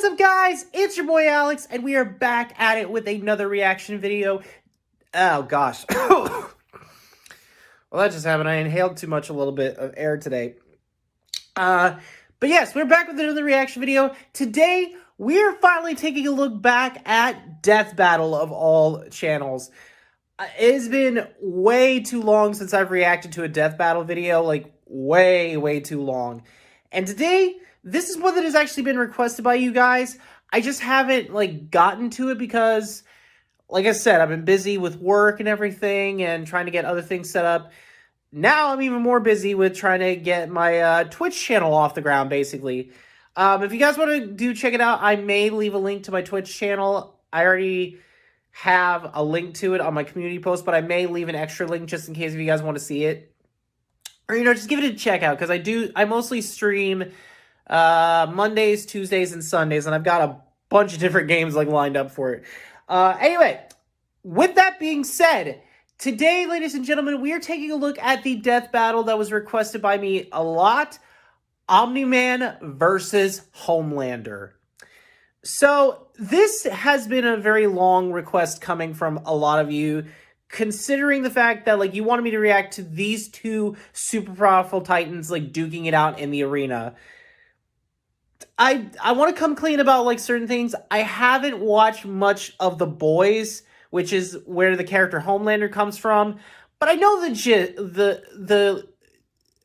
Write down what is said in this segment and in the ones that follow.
What is up, guys? It's your boy Alex, and we are back at it with another reaction video. Oh, gosh. Well, that just happened. I inhaled too much, a little bit of air today. But yes, we're back with another reaction video. Today, we're finally taking a look back at Death Battle of all channels. It has been way too long since I've reacted to a Death Battle video. Like, way too long. And today, this is one that has actually been requested by you guys. I just haven't, gotten to it because, like I said, I've been busy with work and everything and trying to get other things set up. Now I'm even more busy with trying to get my Twitch channel off the ground, basically. If you guys want to check it out, I may leave a link to my Twitch channel. I already have a link to it on my community post, but I may leave an extra link just in case if you guys want to see it. Or, just give it a check out, because I mostly stream Mondays, Tuesdays, and Sundays, and I've got a bunch of different games lined up for it. Anyway, with that being said, today, ladies and gentlemen, we are taking a look at the death battle that was requested by me a lot. Omni-man versus Homelander. So, this has been a very long request coming from a lot of you, considering the fact that, you wanted me to react to these two super powerful titans, duking it out in the arena. I want to come clean about, certain things. I haven't watched much of The Boys, which is where the character Homelander comes from, but I know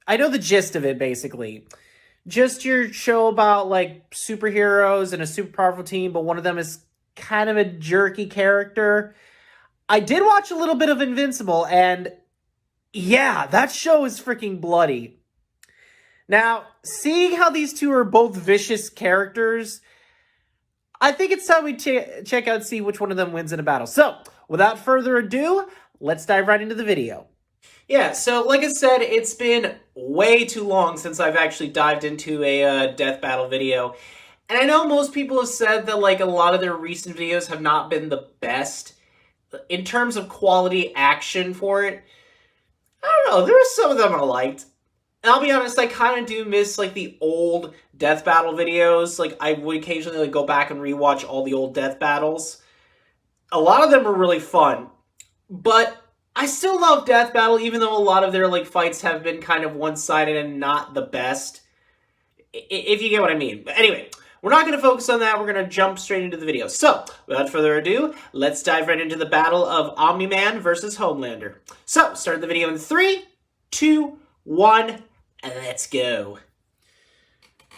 I know the gist of it, basically. Just your show about, superheroes and a super powerful team, but one of them is kind of a jerky character. I did watch a little bit of Invincible, and yeah, that show is freaking bloody. Now, seeing how these two are both vicious characters, I think it's time we check out, see which one of them wins in a battle. So, without further ado, let's dive right into the video. Yeah, so like I said, it's been way too long since I've actually dived into a death battle video. And I know most people have said that, a lot of their recent videos have not been the best in terms of quality action for it. I don't know, there are some of them I liked. And I'll be honest, I kind of do miss, the old death battle videos. I would occasionally, go back and rewatch all the old death battles. A lot of them are really fun. But I still love death battle, even though a lot of their, fights have been kind of one-sided and not the best. If you get what I mean. But anyway, we're not going to focus on that. We're going to jump straight into the video. So, without further ado, let's dive right into the battle of Omni-man versus Homelander. So, start the video in 3, 2, 1, and let's go.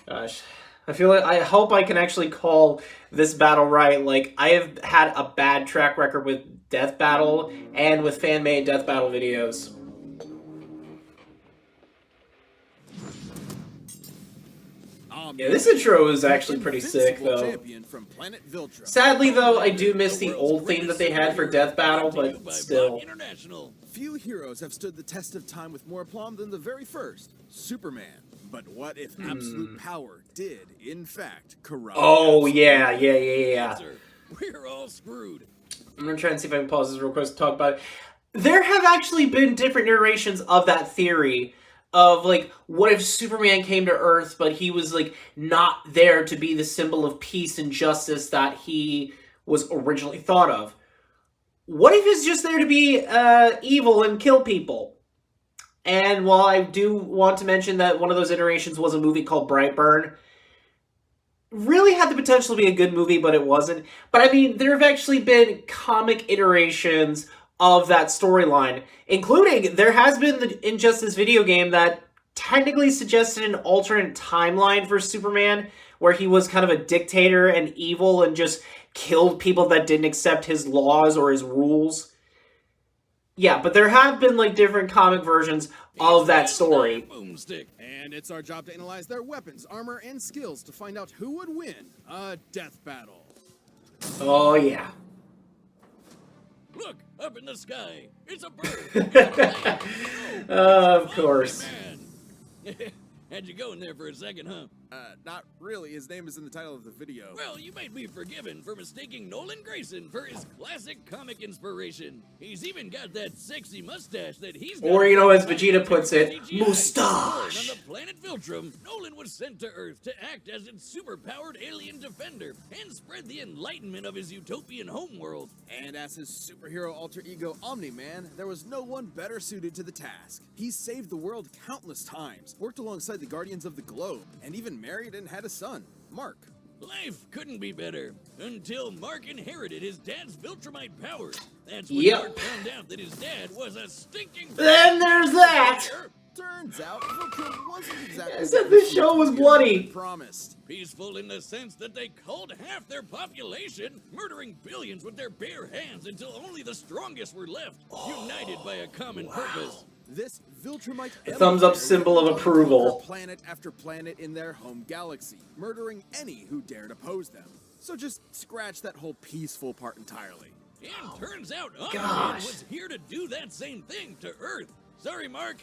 Gosh, I hope I can actually call this battle right. I have had a bad track record with death battle and with fan-made death battle videos. Yeah, this intro is actually pretty sick, though. Sadly, though, I do miss the old theme that they had for Death Battle, but still. Few heroes have stood the test of time with more aplomb than the very first, Superman. But what if absolute power did, in fact, corrupt? Oh, yeah. We're all screwed. I'm gonna try and see if I can pause this real quick to talk about it. There have actually been different iterations of that theory of, what if Superman came to Earth, but he was, not there to be the symbol of peace and justice that he was originally thought of? What if he's just there to be evil and kill people? And while I do want to mention that one of those iterations was a movie called Brightburn, really had the potential to be a good movie, but it wasn't. But I mean, there have actually been comic iterations of that storyline, including there has been the Injustice video game that technically suggested an alternate timeline for Superman, where he was kind of a dictator and evil and just killed people that didn't accept his laws or his rules. Yeah, but there have been, different comic versions of that story. And it's our job to analyze their weapons, armor, and skills to find out who would win a death battle. Oh, yeah. Look, up in the sky. It's a bird. Of course. Had you going there for a second, huh? Not really. His name is in the title of the video. Well, you might be forgiven for mistaking Nolan Grayson for his classic comic inspiration. He's even got that sexy mustache that he's got. Or, you know, as Vegeta puts it, CGI. mustache. On the planet Viltrum, Nolan was sent to Earth to act as its super-powered alien defender and spread the enlightenment of his utopian homeworld. And as his superhero alter ego Omni-man, there was no one better suited to the task. He saved the world countless times, worked alongside the Guardians of the Globe, and even married and had a son, Mark. Life couldn't be better until Mark inherited his dad's Viltrumite powers. That's when Yep. Mark found out that his dad was a stinking. Then there's that. Turns out, Viltrum wasn't exactly I said this show was bloody. promised. Peaceful in the sense that they culled half their population, murdering billions with their bare hands until only the strongest were left, united by a common purpose. This Viltrumite thumbs up symbol of approval. Planet after planet in their home galaxy, murdering any who dared oppose them. So just scratch that whole peaceful part entirely. And turns out Omni-man Gosh. was here to do that same thing to Earth. Sorry, Mark,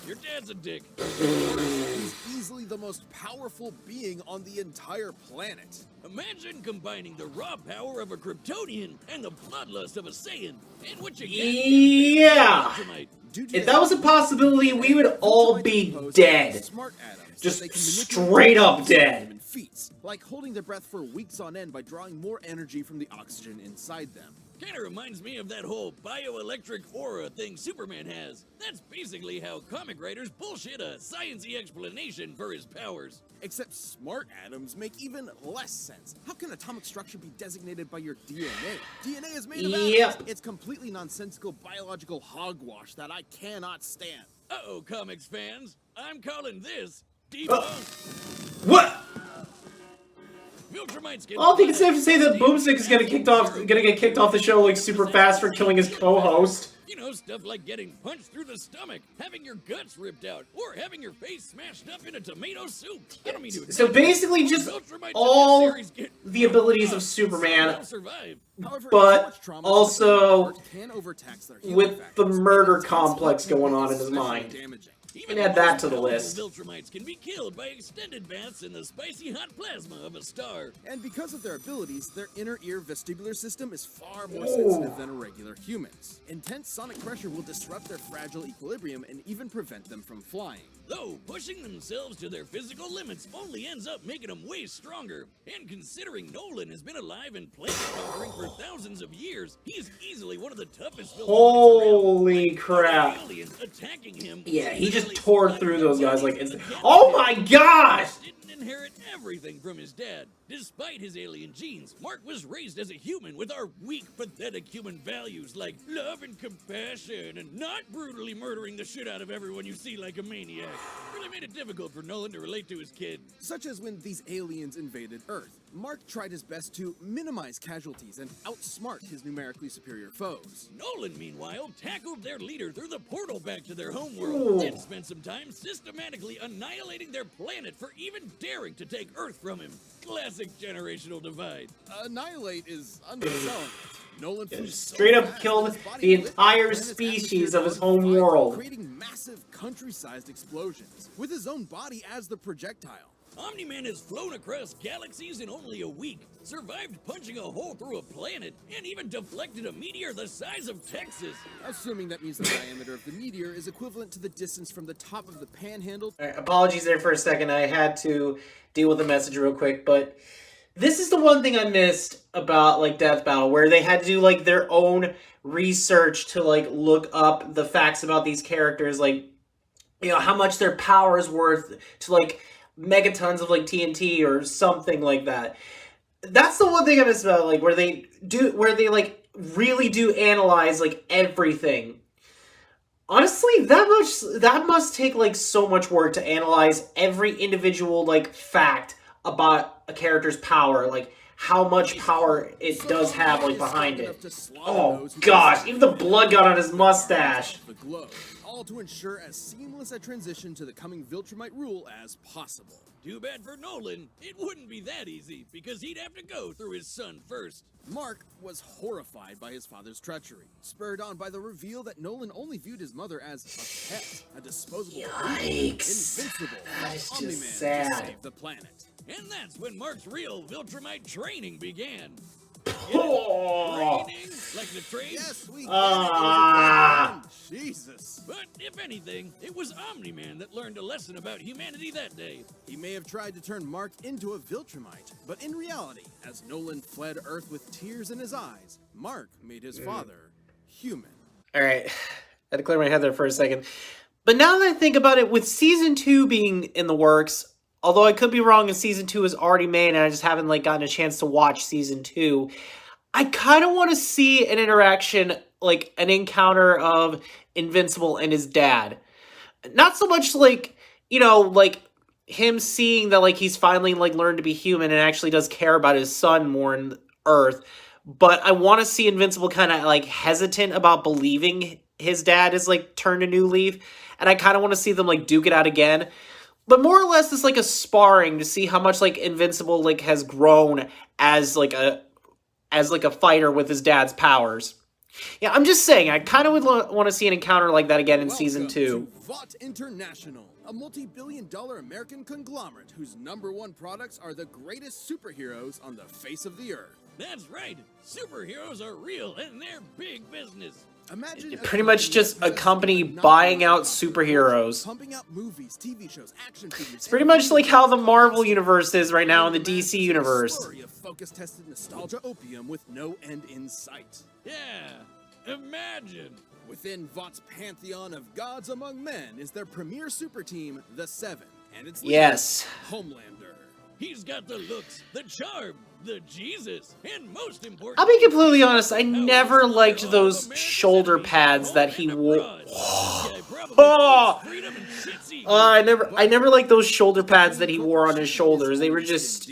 your dad's a dick. He's easily the most powerful being on the entire planet. Imagine combining the raw power of a Kryptonian and the bloodlust of a Saiyan, and what you get Yeah. Viltrumite. Due to If their that was a possibility, we would all be Viltrumites dead. Smart atoms Just that they can manipulate straight up and dead. human feats, like holding their breath for weeks on end by drawing more energy from the oxygen inside them. Kinda reminds me of that whole bioelectric aura thing Superman has. That's basically how comic writers bullshit a science-y explanation for his powers. Except smart atoms make even less sense. How can atomic structure be designated by your DNA? DNA is made of Yep. atoms. It's completely nonsensical biological hogwash that I cannot stand. Uh-oh, comics fans. I'm calling this debunked. What? Viltrumites can I don't think it's fly, safe to say that steam, Boomstick is gonna get kicked off the show like super fast for killing his co-host. You know, stuff like getting punched through the stomach, having your guts ripped out, or having your face smashed up in a tomato soup. I don't mean to So basically, just Viltrumites in all this series get the abilities of rough, Superman, they'll survive. However, but too much trauma also can overtax their healing with the factors. murder It's complex going on in his especially mind. damaging. Even And add the that most to the powerful list. Viltrumites can be killed by extended baths in the spicy hot plasma of a star. And because of their abilities, their inner ear vestibular system is far more Ooh. sensitive than a regular human's. Intense sonic pressure will disrupt their fragile equilibrium and even prevent them from flying. Though pushing themselves to their physical limits only ends up making them way stronger. And considering Nolan has been alive and planet conquering for thousands of years, he's easily one of the toughest Viltrumites Holy around. crap. Aliens attacking him. Yeah, he just literally tore split through their those guys bodies like into instant. Oh my gosh! didn't inherit everything from his dad. Despite his alien genes, Mark was raised as a human with our weak, pathetic human values like love and compassion and not brutally murdering the shit out of everyone you see like a maniac. Really made it difficult for Nolan to relate to his kid. Such as when these aliens invaded Earth. Mark tried his best to minimize casualties and outsmart his numerically superior foes. Nolan, meanwhile, tackled their leader through the portal back to their Ooh. homeworld, then spent some time systematically annihilating their planet for even daring to take Earth from him. Classic generational divide. Annihilate is underselling it. Nolan flew so Straight up fast killed that his body the lit entire planet's species atmosphere of his on home fire, world. creating massive country-sized explosions, with his own body as the projectile. Omni-Man has flown across galaxies in only a week, survived punching a hole through a planet, and even deflected a meteor the size of Texas. Assuming that means the diameter of the meteor is equivalent to the distance from the top of the panhandle. All right, apologies there for a second. I had to deal with the message real quick, but this is the one thing I missed about like Death Battle, where they had to do like their own research to like look up the facts about these characters, like, you know, how much their power is worth to like megatons of like TNT or something like that. That's the one thing I miss about like where they like really do analyze like everything. Honestly, that must take like so much work to analyze every individual like fact about a character's power, like how much power it does have like behind it. Oh gosh, even the blood got on his mustache. The globe. all to ensure as seamless a transition to the coming Viltrumite rule as possible. Too bad for Nolan. It wouldn't be that easy, because he'd have to go through his son first. Mark was horrified by his father's treachery, spurred on by the reveal that Nolan only viewed his mother as a pet, a disposable Yikes. invincible, That is Omni-man just to sad. save the planet. And that's when Mark's real Viltrumite training began. Oh. Training? Like the trade? Yes, we Ah. Jesus. But if anything, it was Omni-Man that learned a lesson about humanity that day. He may have tried to turn Mark into a Viltrumite, but in reality, as Nolan fled Earth with tears in his eyes, Mark made his father human. All right, had to clear my head there for a second. But now that I think about it, with season 2 being in the works, although I could be wrong and season 2 is already made and I just haven't like gotten a chance to watch season 2, I kind of want to see an interaction, like an encounter of Invincible and his dad. Not so much like, you know, like him seeing that like he's finally like learned to be human and actually does care about his son more in Earth, but I want to see Invincible kind of like hesitant about believing his dad is like turned a new leaf, and I kind of want to see them like duke it out again. But more or less, it's like a sparring to see how much like Invincible like has grown as like a fighter with his dad's powers. Yeah, I'm just saying, I kind of would want to see an encounter like that again in season 2. Welcome to Vought International, a multi-billion-dollar American conglomerate whose #1 products are the greatest superheroes on the face of the earth. That's right. Superheroes are real and they're big business. Imagine Pretty much just a company buying out superheroes. pumping out movies, TV shows, action figures. It's pretty much like how the Marvel universe is right now in the DC universe. Story of focus-tested nostalgia opium with no end in sight. Yeah, imagine. Within Vought's pantheon of gods among men is their premier super team, the Seven, and its leader, Yes. Homelander. He's got the looks, the charm, the Jesus, and most important... I'll be completely honest, I never liked those shoulder pads that he wore. Oh! I never liked those shoulder pads that he wore on his shoulders. They were just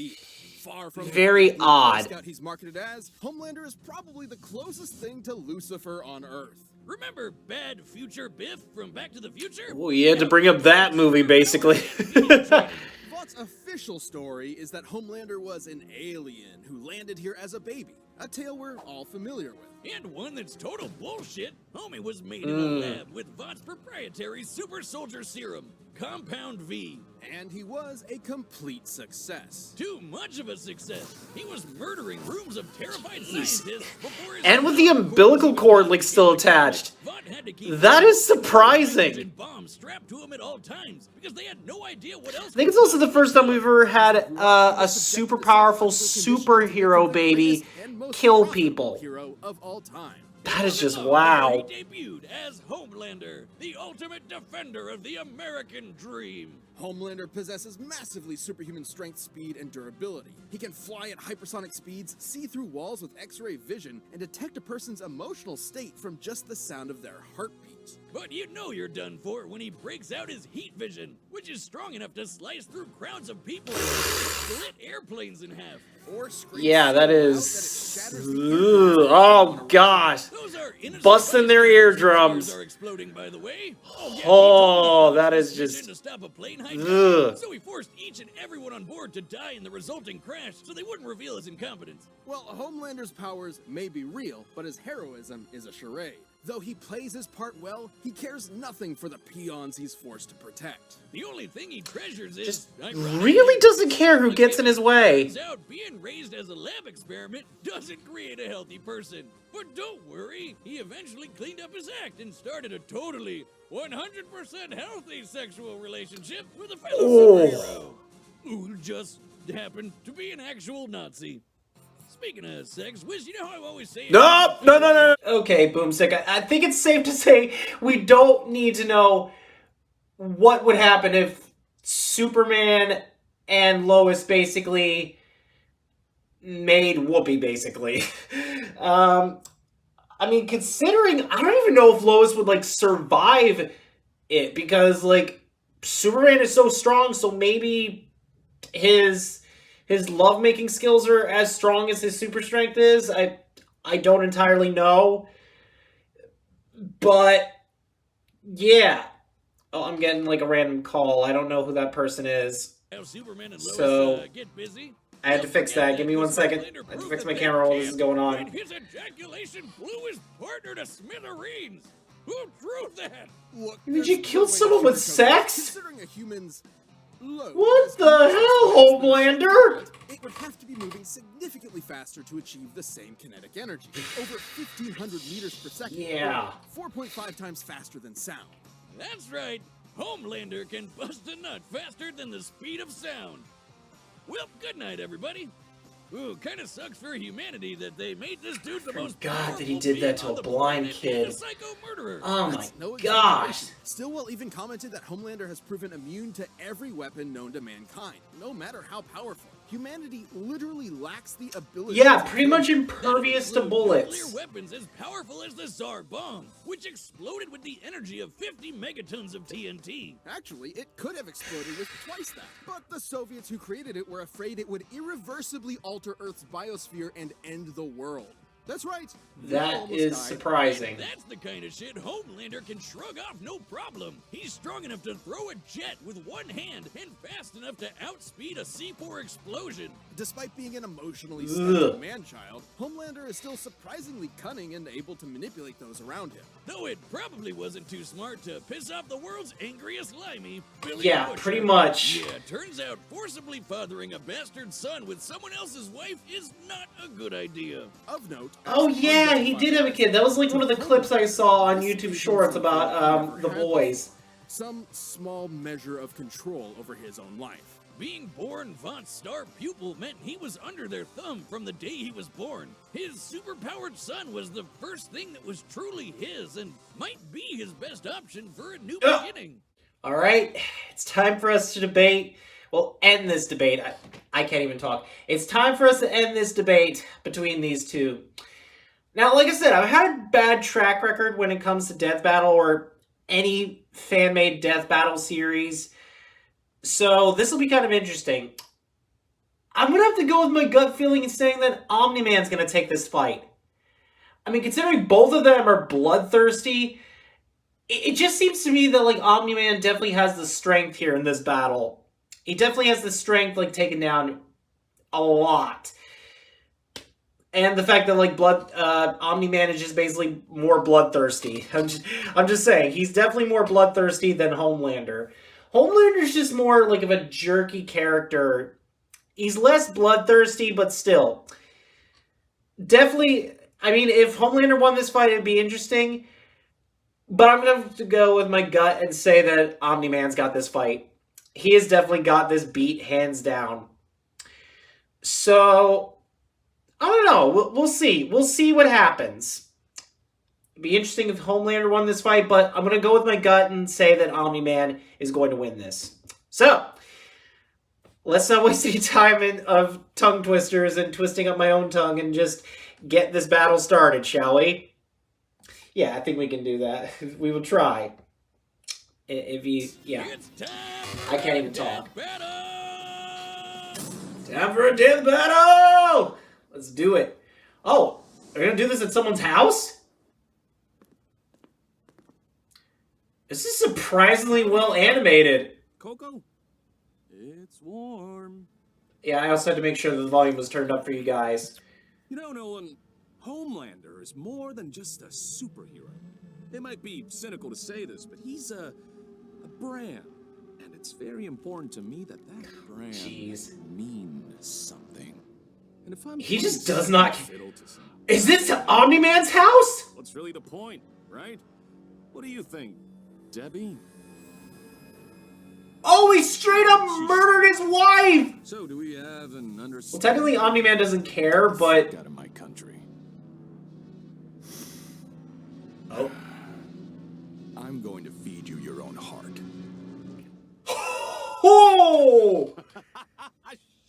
Far from very the odd. Scout he's marketed as, Homelander is probably the closest thing to Lucifer on Earth. Remember Bad Future Biff from Back to the Future? Oh, you had to bring up that movie, basically. Vought's official story is that Homelander was an alien who landed here as a baby, a tale we're all familiar with. And one that's total bullshit. Homie was made in a lab with Vought's proprietary super soldier serum, Compound V. And he was a complete success. Too much of a success. He was murdering rooms of terrified scientists before his... And with the umbilical cord like still attached. Vought had to keep That is surprising. and bombs strapped to him at all times because they had no idea what else. I think it's also the first time we've ever had a super powerful superhero baby kill people. Hero of all time. That is just wow. He debuted as Homelander, the ultimate defender of the American dream. Homelander possesses massively superhuman strength, speed, and durability. He can fly at hypersonic speeds, see through walls with X-ray vision, and detect a person's emotional state from just the sound of their heartbeat. But you know you're done for when he breaks out his heat vision, which is strong enough to slice through crowds of people and split airplanes in half. Or scream Yeah, so that loud is. it shatters the Ugh, oh gosh. Those are innocent Busting their bystanders whose eardrums. ears are exploding, by the way. Yeah, Oh, he told that me is to just. stop a plane Ugh. hijack. So he forced each and everyone on board to die in the resulting crash so they wouldn't reveal his incompetence. Well, Homelander's powers may be real, but his heroism is a charade. Though he plays his part well, he cares nothing for the peons he's forced to protect. The only thing he treasures is... Just ironically, really doesn't care who gets in his way. turns out being raised as a lab experiment doesn't create a healthy person. But don't worry, he eventually cleaned up his act and started a totally 100% healthy sexual relationship with a fellow Oh. superhero who just happened to be an actual Nazi. Speaking of sex, Wiz, you know how I always say... No. Okay, Boomstick. I think it's safe to say we don't need to know what would happen if Superman and Lois basically made Whoopi, basically. I mean, considering, I don't even know if Lois would, like, survive it, because, like, Superman is so strong, so maybe his lovemaking skills are as strong as his super strength is. I don't entirely know. But Yeah. Oh, I'm getting like a random call. I don't know who that person is. How Superman and Lois So get busy. I had to fix that. Give me 1 second. I had to fix my camera while this is going When on. his ejaculation blew his partner to smithereens. Who drew that? Look, Did there's you no kill way to someone with sugarcoat sex? this. Considering a human's load What is the much hell, less than Homelander? it would have to be moving significantly faster to achieve the same kinetic energy, over 1,500 meters per second. Yeah. 4.5 times faster than sound. That's right. Homelander can bust a nut faster than the speed of sound. Well, good night, everybody. Ooh, kind of sucks for humanity that they made this dude the most God, that he powerful did that being to on a the blind planet kid. and a psycho murderer. Oh my That's no gosh. exaggeration. Stillwell even commented that Homelander has proven immune to every weapon known to mankind, no matter how powerful. Humanity literally lacks the ability Yeah, to pretty kill. much impervious to bullets. Nuclear weapons as powerful as the Tsar bomb, which exploded with the energy of 50 megatons of TNT. Actually, it could have exploded with twice that. But the Soviets who created it were afraid it would irreversibly alter Earth's biosphere and end the world. That's right. they That almost is died. surprising. That's the kind of shit Homelander can shrug off no problem. He's strong enough to throw a jet with one hand and fast enough to outspeed a C4 explosion. Despite being an emotionally Ugh. stunted man-child, Homelander is still surprisingly cunning and able to manipulate those around him. Though it probably wasn't too smart to piss off the world's angriest limey, Billy Yeah, Butcher. pretty much. Yeah, turns out forcibly fathering a bastard son with someone else's wife is not a good idea. Of note... Oh yeah, he did have a kid. That was like one of the clips I saw on YouTube Shorts about the boys. Some small measure of control over his own life. Being born Vought's star pupil meant he was under their thumb from the day he was born. His superpowered son was the first thing that was truly his and might be his best option for a new beginning. All right, it's time for us to debate. Well, end this debate. I can't even talk. It's time for us to end this debate between these two. Now, like I said, I've had a bad track record when it comes to Death Battle or any fan-made Death Battle series. So this will be kind of interesting. I'm going to have to go with my gut feeling and saying that Omni-Man's going to take this fight. I mean, considering both of them are bloodthirsty, it just seems to me that, like, Omni-Man definitely has the strength here in this battle. He definitely has the strength, like, taking down a lot. And the fact that, like, Omni-Man is just basically more bloodthirsty. I'm just saying, he's definitely more bloodthirsty than Homelander. Homelander's just more, like, of a jerky character. He's less bloodthirsty, but still. Definitely, I mean, if Homelander won this fight, it'd be interesting. But I'm going to have to go with my gut and say that Omni-Man's got this fight. He has definitely got this beat, hands down. So, I don't know. We'll see. We'll see what happens. It'd be interesting if Homelander won this fight, but I'm going to go with my gut and say that Omni-Man is going to win this. So, let's not waste any time of tongue twisters and twisting up my own tongue and just get this battle started, shall we? Yeah, I think we can do that. We will try. If you, yeah. I can't even talk. Time for a death battle! Let's do it. Oh, are we gonna do this at someone's house? This is surprisingly well animated. Coco, it's warm. Yeah, I also had to make sure that the volume was turned up for you guys. You know, Nolan, Homelander is more than just a superhero. It might be cynical to say this, but he's a brand. And it's very important to me that brand means something. And if I'm He just does not... fiddle to some, Is this Omni-Man's house? what's really the point, right? What do you think, Debbie? Oh, he straight up murdered his wife! So, do we have an Well, understanding? technically Omni-Man doesn't care, but... Out of my country. Oh. I'm going to feed you your own heart. Oh!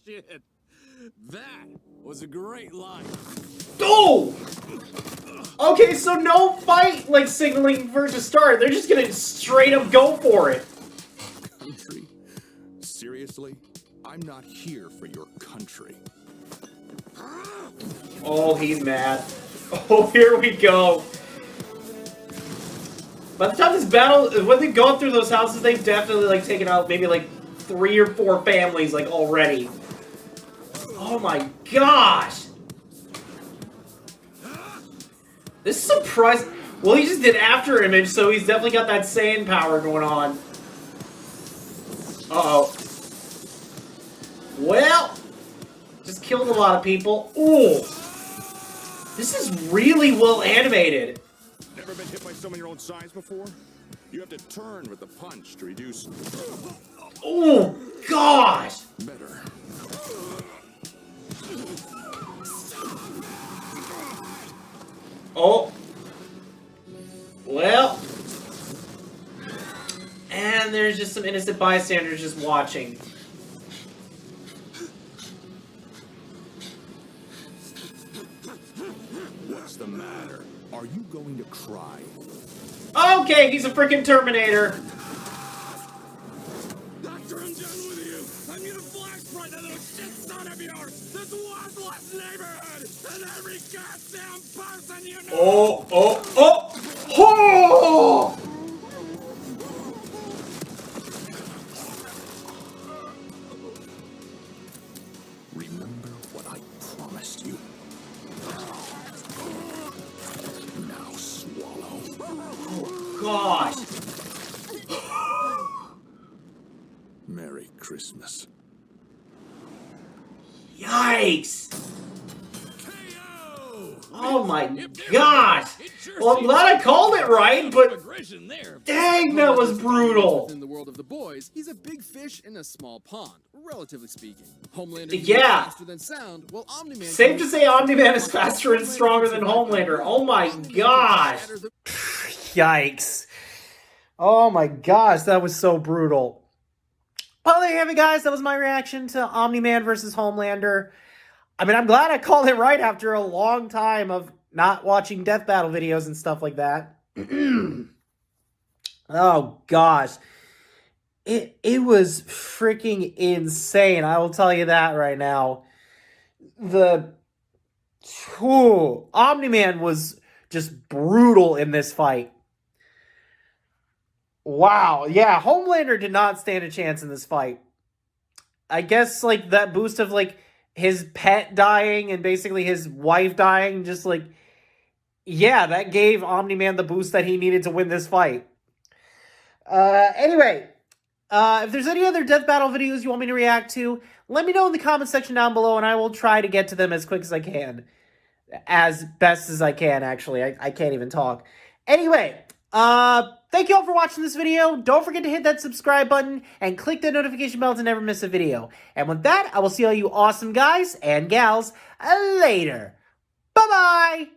Shit. That was a great line. Oh! Okay, so no fight, like, signaling for it to start. They're just gonna straight up go for it. Country? Seriously? I'm not here for your country. Oh, he's mad. Oh, here we go. By the time this battle, when they've gone through those houses, they've definitely, like, taken out maybe, like, 3 or 4 families, like, already. Oh my gosh! This is surprising. Well, he just did after image, so he's definitely got that Saiyan power going on. Uh-oh. Well, just killed a lot of people. Ooh! This is really well animated. Never been hit by someone your own size before? You have to turn with the punch to reduce. Oh gosh! Better. Oh. Well. And there's just some innocent bystanders just watching. What's the matter? Are you going to cry? Okay, he's a freaking Terminator. Doctor, I'm done with you. I'm gonna flashpoint that little shit son of yours. This worthless neighborhood and every goddamn person you know. Oh, oh, oh! Oh! Remember what I promised you. Now swallow. Oh, gosh. Merry Christmas. Yikes. KO! Oh my If there's gosh. a- it sure Well, I'm seems glad I like called it right, but aggression there. dang, that was brutal. In the world of the boys, he's a big fish in a small pond, relatively speaking. Homelander is Yeah. faster than sound, while Omni-Man... Safe to say Omni-Man is faster and stronger than Homelander. Oh my gosh. Yikes. Oh my gosh, that was so brutal. Well, there you have it, guys. That was my reaction to Omni-Man versus Homelander. I mean, I'm glad I called it right after a long time of not watching death battle videos and stuff like that. Oh gosh. It was freaking insane. I will tell you that right now. Omni-Man was just brutal in this fight. Wow. Yeah, Homelander did not stand a chance in this fight. I guess, like, that boost of, like, his pet dying and basically his wife dying, just, like, yeah, that gave Omni-Man the boost that he needed to win this fight. Anyway, if there's any other death battle videos you want me to react to, let me know in the comment section down below, and I will try to get to them as quick as I can. As best as I can, actually. I can't even talk. Anyway, thank you all for watching this video. Don't forget to hit that subscribe button and click the notification bell to never miss a video. And with that, I will see all you awesome guys and gals later. Bye-bye!